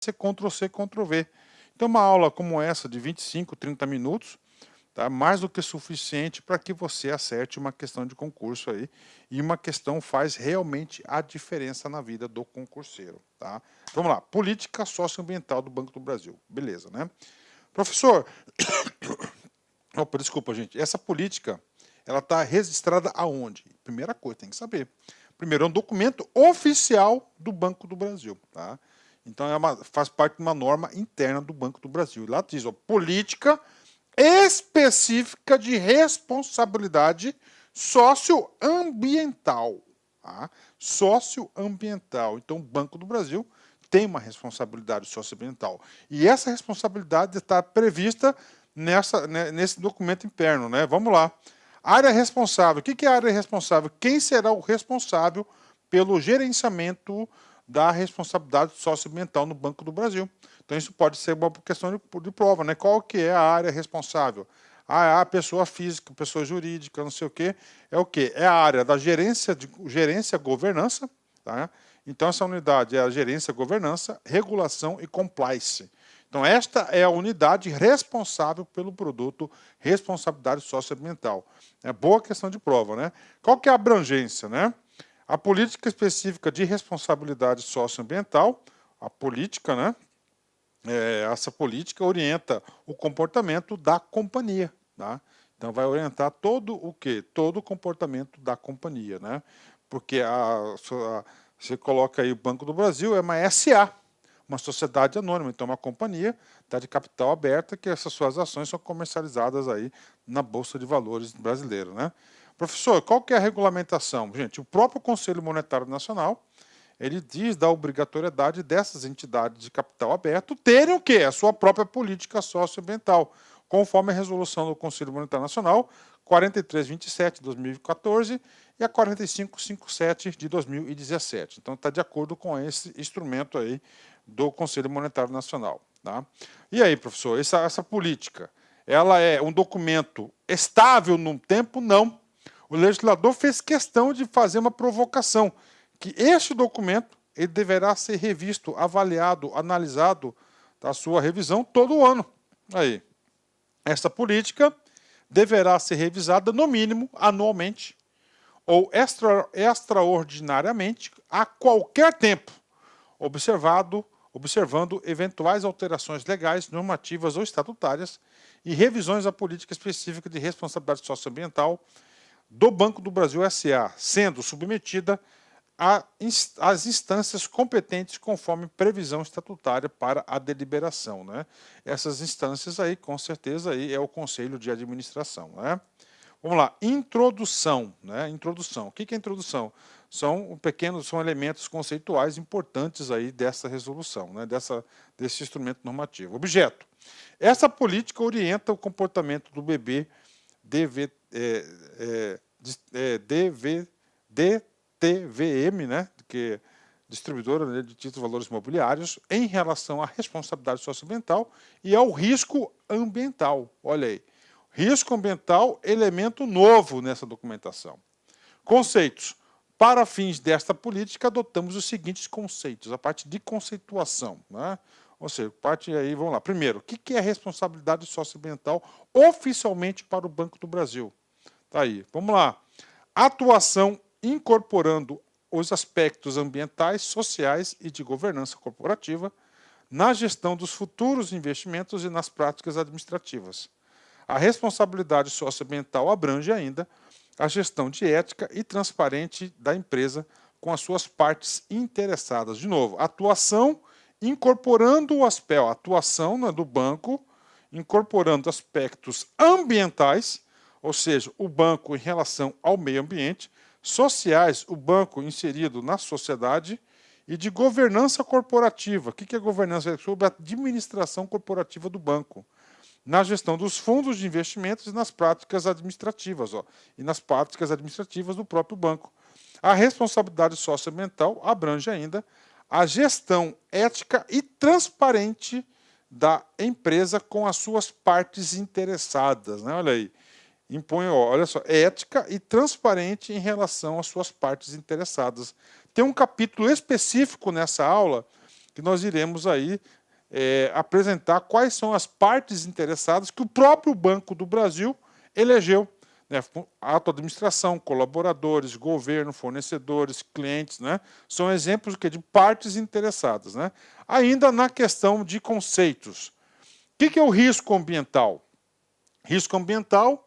ser Ctrl+C, Ctrl+V. Então, uma aula como essa, de 25, 30 minutos, tá mais do que suficiente para que você acerte uma questão de concurso aí. E uma questão faz realmente a diferença na vida do concurseiro. Tá? Vamos lá. Política socioambiental do Banco do Brasil. Beleza, né? Professor, opa, desculpa, gente. Essa política, ela está registrada aonde? Primeira coisa, tem que saber. Primeiro, é um documento oficial do Banco do Brasil. Tá? Então, faz parte de uma norma interna do Banco do Brasil. E lá diz, ó, política específica de responsabilidade socioambiental. Tá? Socioambiental. Então, o Banco do Brasil tem uma responsabilidade socioambiental. E essa responsabilidade está prevista nesse documento interno. Né? Vamos lá. Área responsável. O que é a área responsável? Quem será o responsável pelo gerenciamento da responsabilidade socioambiental no Banco do Brasil? Então, isso pode ser uma questão de prova, né? Qual que é a área responsável? A pessoa física, pessoa jurídica, não sei o quê. É o quê? É a área da gerência governança. Tá? Então, essa unidade é a gerência, governança, regulação e compliance. Então, esta é a unidade responsável pelo produto responsabilidade socioambiental. É boa questão de prova, né? Qual que é a abrangência, né? A política específica de responsabilidade socioambiental, a política, né? Essa política orienta o comportamento da companhia, tá? Então, vai orientar todo o quê? Todo o comportamento da companhia, né? Porque você coloca aí o Banco do Brasil, é uma SA, uma sociedade anônima, então uma companhia está de capital aberta que essas suas ações são comercializadas aí na Bolsa de Valores brasileira, né? Professor, qual que é a regulamentação? Gente, o próprio Conselho Monetário Nacional, ele diz da obrigatoriedade dessas entidades de capital aberto terem o quê? A sua própria política socioambiental, conforme a resolução do Conselho Monetário Nacional 4327 de 2014 e a 4557 de 2017. Então, está de acordo com esse instrumento aí do Conselho Monetário Nacional. Tá? E aí, professor, essa política, ela é um documento estável no tempo? Não. O legislador fez questão de fazer uma provocação, que este documento ele deverá ser revisto, avaliado, analisado, da sua revisão todo ano. Aí, essa política deverá ser revisada no mínimo anualmente ou extraordinariamente a qualquer tempo, observando eventuais alterações legais, normativas ou estatutárias e revisões à política específica de responsabilidade socioambiental do Banco do Brasil S.A., sendo submetida às instâncias competentes conforme previsão estatutária para a deliberação. Né? Essas instâncias aí, com certeza, aí é o Conselho de Administração. Né? Vamos lá, introdução. Né? Introdução. O que é introdução? São elementos conceituais importantes aí dessa resolução, né? Desse instrumento normativo. Objeto. Essa política orienta o comportamento do bebê DTVM, né, que é distribuidora, né, de títulos de valores imobiliários, em relação à responsabilidade socioambiental e ao risco ambiental. Olha aí, risco ambiental, elemento novo nessa documentação. Conceitos. Para fins desta política, adotamos os seguintes conceitos, a parte de conceituação, né? Ou seja, parte aí, vamos lá. Primeiro, o que é responsabilidade socioambiental oficialmente para o Banco do Brasil? Tá aí, vamos lá. Atuação incorporando os aspectos ambientais, sociais e de governança corporativa na gestão dos futuros investimentos e nas práticas administrativas. A responsabilidade socioambiental abrange ainda a gestão de ética e transparente da empresa com as suas partes interessadas. De novo, atuação incorporando o aspecto, atuação, né, do banco, incorporando aspectos ambientais, ou seja, o banco em relação ao meio ambiente, sociais, o banco inserido na sociedade, e de governança corporativa. O que é governança? É sobre a administração corporativa do banco, na gestão dos fundos de investimentos e nas práticas administrativas, e nas práticas administrativas do próprio banco. A responsabilidade socioambiental abrange ainda a gestão ética e transparente da empresa com as suas partes interessadas. Né? Olha aí, impõe, olha só, ética e transparente em relação às suas partes interessadas. Tem um capítulo específico nessa aula que que nós iremos aí apresentar quais são as partes interessadas que o próprio Banco do Brasil elegeu, né? Autoadministração, colaboradores, governo, fornecedores, clientes, né? São exemplos de partes interessadas, né? Ainda na questão de conceitos. O que é o risco ambiental? Risco ambiental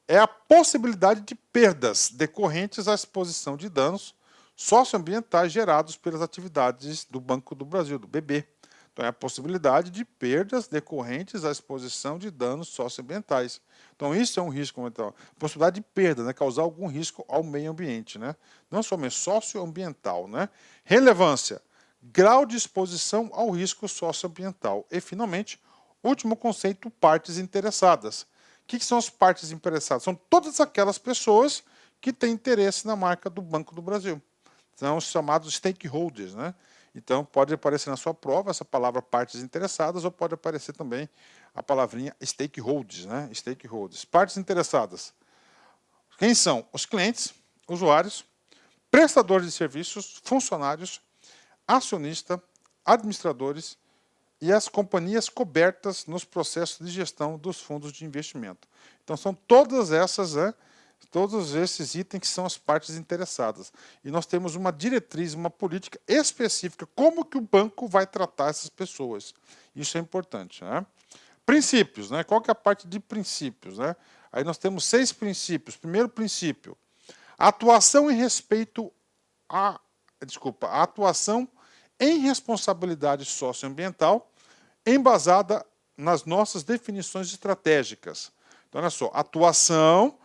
é a possibilidade de perdas decorrentes à exposição de danos socioambientais gerados pelas atividades do Banco do Brasil, do BB. Então, é a possibilidade de perdas decorrentes à exposição de danos socioambientais. Então, isso é um risco ambiental. Possibilidade de perda, né? Causar algum risco ao meio ambiente, né? Não somente socioambiental, né? Relevância, grau de exposição ao risco socioambiental. E, finalmente, último conceito, partes interessadas. O que são as partes interessadas? São todas aquelas pessoas que têm interesse na marca do Banco do Brasil. São os chamados stakeholders, né? Então, pode aparecer na sua prova essa palavra partes interessadas ou pode aparecer também a palavrinha stakeholders, né? Stakeholders. Partes interessadas. Quem são? Os clientes, usuários, prestadores de serviços, funcionários, acionistas, administradores e as companhias cobertas nos processos de gestão dos fundos de investimento. Então, são todas essas, né? Todos esses itens que são as partes interessadas. E nós temos uma diretriz, uma política específica, como que o banco vai tratar essas pessoas. Isso é importante, né? Princípios, né? Qual que é a parte de princípios, né? Aí nós temos 6 princípios. Primeiro princípio, a atuação a atuação em responsabilidade socioambiental embasada nas nossas definições estratégicas. Então, olha só, atuação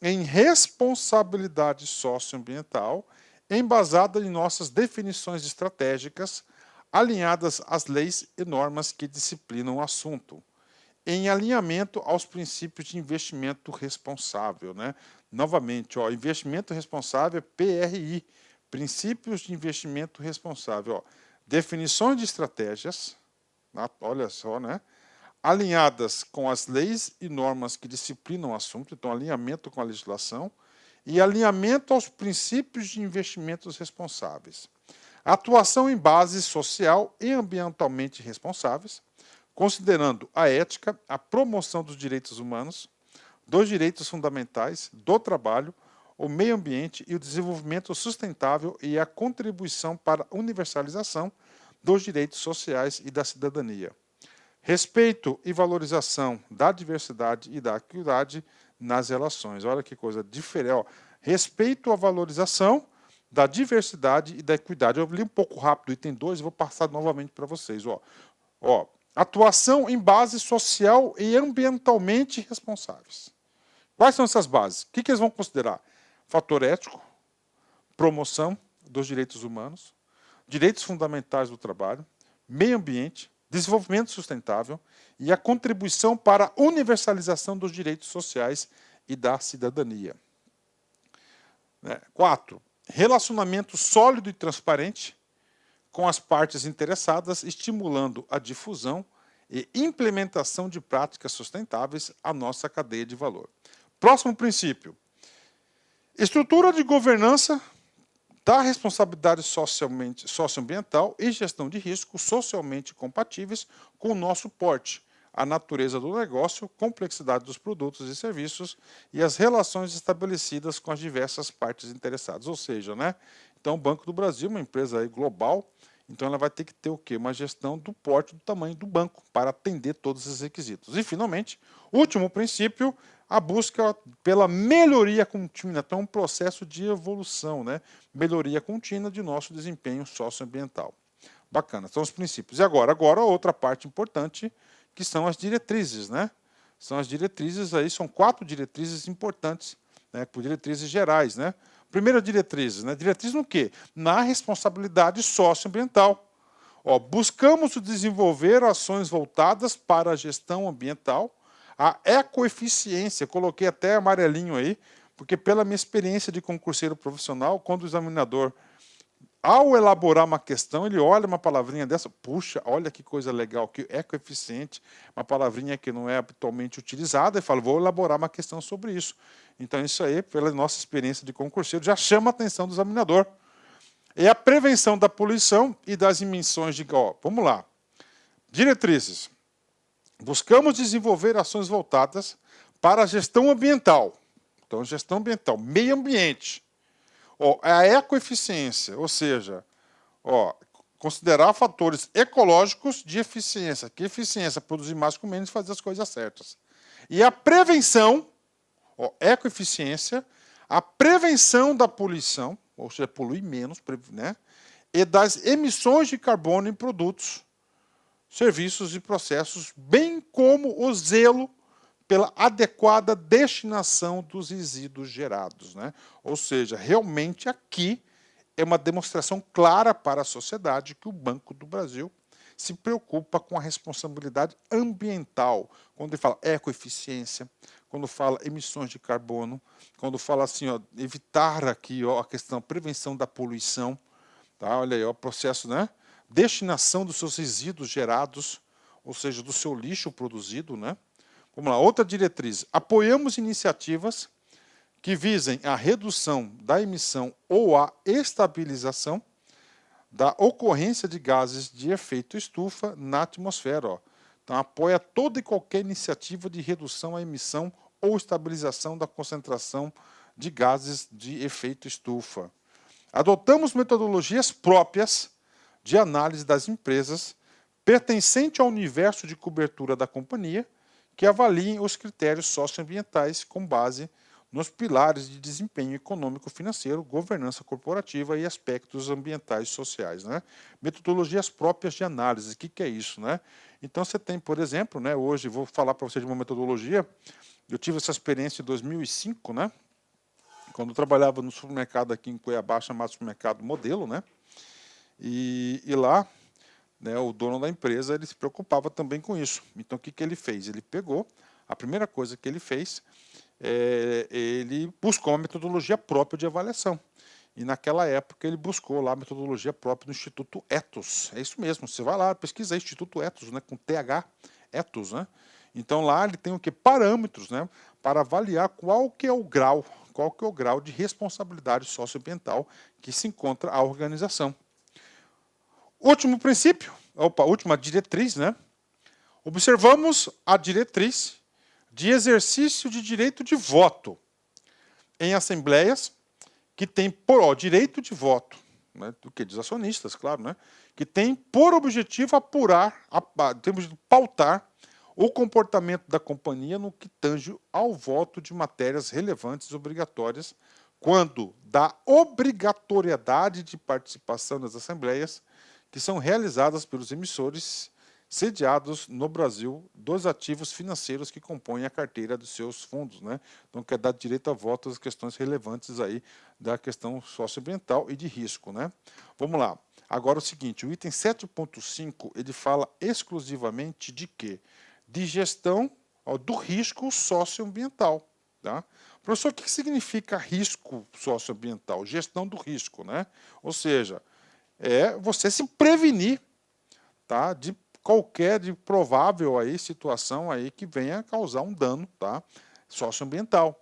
em responsabilidade socioambiental, embasada em nossas definições estratégicas, alinhadas às leis e normas que disciplinam o assunto, em alinhamento aos princípios de investimento responsável, né? Novamente, ó, investimento responsável é PRI, princípios de investimento responsável, ó, definições de estratégias, olha só, né? Alinhadas com as leis e normas que disciplinam o assunto, então alinhamento com a legislação, e alinhamento aos princípios de investimentos responsáveis. Atuação em base social e ambientalmente responsáveis, considerando a ética, a promoção dos direitos humanos, dos direitos fundamentais, do trabalho, o meio ambiente e o desenvolvimento sustentável e a contribuição para a universalização dos direitos sociais e da cidadania. Respeito e valorização da diversidade e da equidade nas relações. Olha que coisa diferente. Ó. Respeito à valorização da diversidade e da equidade. Eu li um pouco rápido o item 2 e vou passar novamente para vocês. Ó, atuação em base social e ambientalmente responsáveis. Quais são essas bases? O que eles vão considerar? Fator ético, promoção dos direitos humanos, direitos fundamentais do trabalho, meio ambiente, desenvolvimento sustentável e a contribuição para a universalização dos direitos sociais e da cidadania. 4. Relacionamento sólido e transparente com as partes interessadas, estimulando a difusão e implementação de práticas sustentáveis à nossa cadeia de valor. Próximo princípio. Estrutura de governança da responsabilidade socioambiental e gestão de riscos socialmente compatíveis com o nosso porte, a natureza do negócio, complexidade dos produtos e serviços e as relações estabelecidas com as diversas partes interessadas. Ou seja, né? Então o Banco do Brasil, uma empresa aí global, então ela vai ter que ter o quê? Uma gestão do porte, do tamanho do banco, para atender todos esses requisitos. E, finalmente, último princípio, a busca pela melhoria contínua. Então, um processo de evolução, né? Melhoria contínua de nosso desempenho socioambiental. Bacana, são os princípios. E agora outra parte importante, que são as diretrizes, né? São as diretrizes aí, são 4 diretrizes importantes, né? Por diretrizes gerais, né? Primeira diretriz, né? Diretriz no quê? Na responsabilidade socioambiental. Ó, buscamos desenvolver ações voltadas para a gestão ambiental, a ecoeficiência, coloquei até amarelinho aí, porque pela minha experiência de concurseiro profissional, quando o examinador, ao elaborar uma questão, ele olha uma palavrinha dessa, puxa, olha que coisa legal, que ecoeficiente, uma palavrinha que não é habitualmente utilizada, e fala, vou elaborar uma questão sobre isso. Então, isso aí, pela nossa experiência de concurseiro, já chama a atenção do examinador. é a prevenção da poluição e das emissões de... Ó, vamos lá. Diretrizes. Buscamos desenvolver ações voltadas para a gestão ambiental. Então, gestão ambiental, meio ambiente. Ó, a ecoeficiência, ou seja, ó, considerar fatores ecológicos de eficiência. Que eficiência? Produzir mais com menos e fazer as coisas certas. E a prevenção, ó, ecoeficiência, a prevenção da poluição, ou seja, poluir menos, né? E das emissões de carbono em produtos, serviços e processos, bem como o zelo pela adequada destinação dos resíduos gerados, né? Ou seja, realmente aqui é uma demonstração clara para a sociedade que o Banco do Brasil se preocupa com a responsabilidade ambiental. Quando ele fala ecoeficiência, quando fala emissões de carbono, quando fala assim, ó, evitar aqui, ó, a questão prevenção da poluição, tá? Olha aí, ó, o processo, né? Destinação dos seus resíduos gerados, ou seja, do seu lixo produzido, né? Vamos lá, outra diretriz. Apoiamos iniciativas que visem a redução da emissão ou a estabilização da ocorrência de gases de efeito estufa na atmosfera. Ó. Então, apoia toda e qualquer iniciativa de redução à emissão ou estabilização da concentração de gases de efeito estufa. Adotamos metodologias próprias de análise das empresas pertencente ao universo de cobertura da companhia que avaliem os critérios socioambientais com base nos pilares de desempenho econômico-financeiro, governança corporativa e aspectos ambientais e sociais. Né? Metodologias próprias de análise, o que é isso? Né? Então você tem, por exemplo, né, hoje vou falar para você de uma metodologia, eu tive essa experiência em 2005, né, quando eu trabalhava no supermercado aqui em Cuiabá, chamado Supermercado Modelo, né, e lá, né, o dono da empresa ele se preocupava também com isso. Então o que ele fez? Ele pegou, a primeira coisa que ele fez, ele buscou uma metodologia própria de avaliação. E naquela época ele buscou lá a metodologia própria do Instituto Ethos. É isso mesmo, você vai lá, pesquisa aí, Instituto Ethos, né, com TH, Ethos, né? Então lá ele tem o que? Parâmetros, né, para avaliar qual que é o grau de responsabilidade socioambiental que se encontra a organização. Último princípio, última diretriz, né? Observamos a diretriz de exercício de direito de voto em assembleias que tem por direito de voto, né, do que dos acionistas, claro, né, que tem por objetivo pautar o comportamento da companhia no que tange ao voto de matérias relevantes e obrigatórias, quando da obrigatoriedade de participação nas assembleias que são realizadas pelos emissores sediados no Brasil dos ativos financeiros que compõem a carteira dos seus fundos, né? Então, quer dar direito a voto às questões relevantes aí da questão socioambiental e de risco, né? Vamos lá. Agora o seguinte, o item 7.5, ele fala exclusivamente de quê? De gestão do risco socioambiental, tá? Professor, o que significa risco socioambiental? Gestão do risco, né? Ou seja, é você se prevenir, tá, de qualquer de provável aí situação aí que venha causar um dano, tá, socioambiental.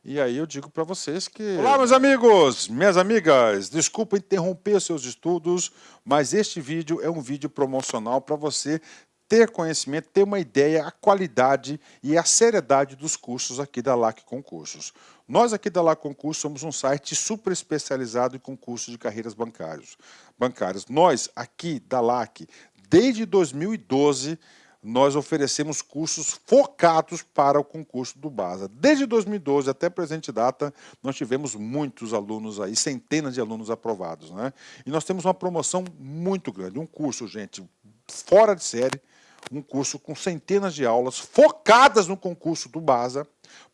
E aí eu digo para vocês que... Olá, meus amigos, minhas amigas, desculpa interromper seus estudos, mas este vídeo é um vídeo promocional para você ter conhecimento, ter uma ideia, a qualidade e a seriedade dos cursos aqui da LAC Concursos. Nós aqui da LAC Concursos somos um site super especializado em concursos de carreiras bancárias. Nós aqui da LAC, desde 2012, nós oferecemos cursos focados para o concurso do BASA. Desde 2012 até a presente data, nós tivemos muitos alunos aí, centenas de alunos aprovados, né? E nós temos uma promoção muito grande, um curso, gente, fora de série, um curso com centenas de aulas focadas no concurso do BASA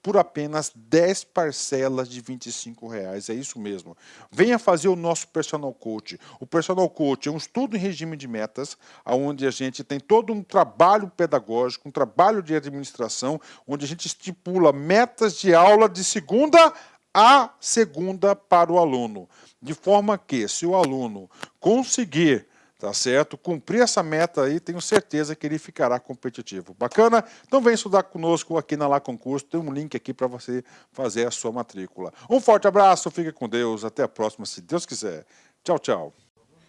por apenas 10 parcelas de R$25. É isso mesmo. Venha fazer o nosso Personal Coach. O Personal Coach é um estudo em regime de metas, onde a gente tem todo um trabalho pedagógico, um trabalho de administração, onde a gente estipula metas de aula de segunda a segunda para o aluno. De forma que, se o aluno conseguir, tá certo, cumprir essa meta aí, tenho certeza que ele ficará competitivo. Bacana? Então vem estudar conosco aqui na LAC Concurso, tem um link aqui para você fazer a sua matrícula. Um forte abraço, fique com Deus, até a próxima, se Deus quiser. Tchau, tchau.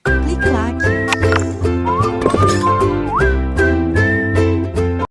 Clique-claque.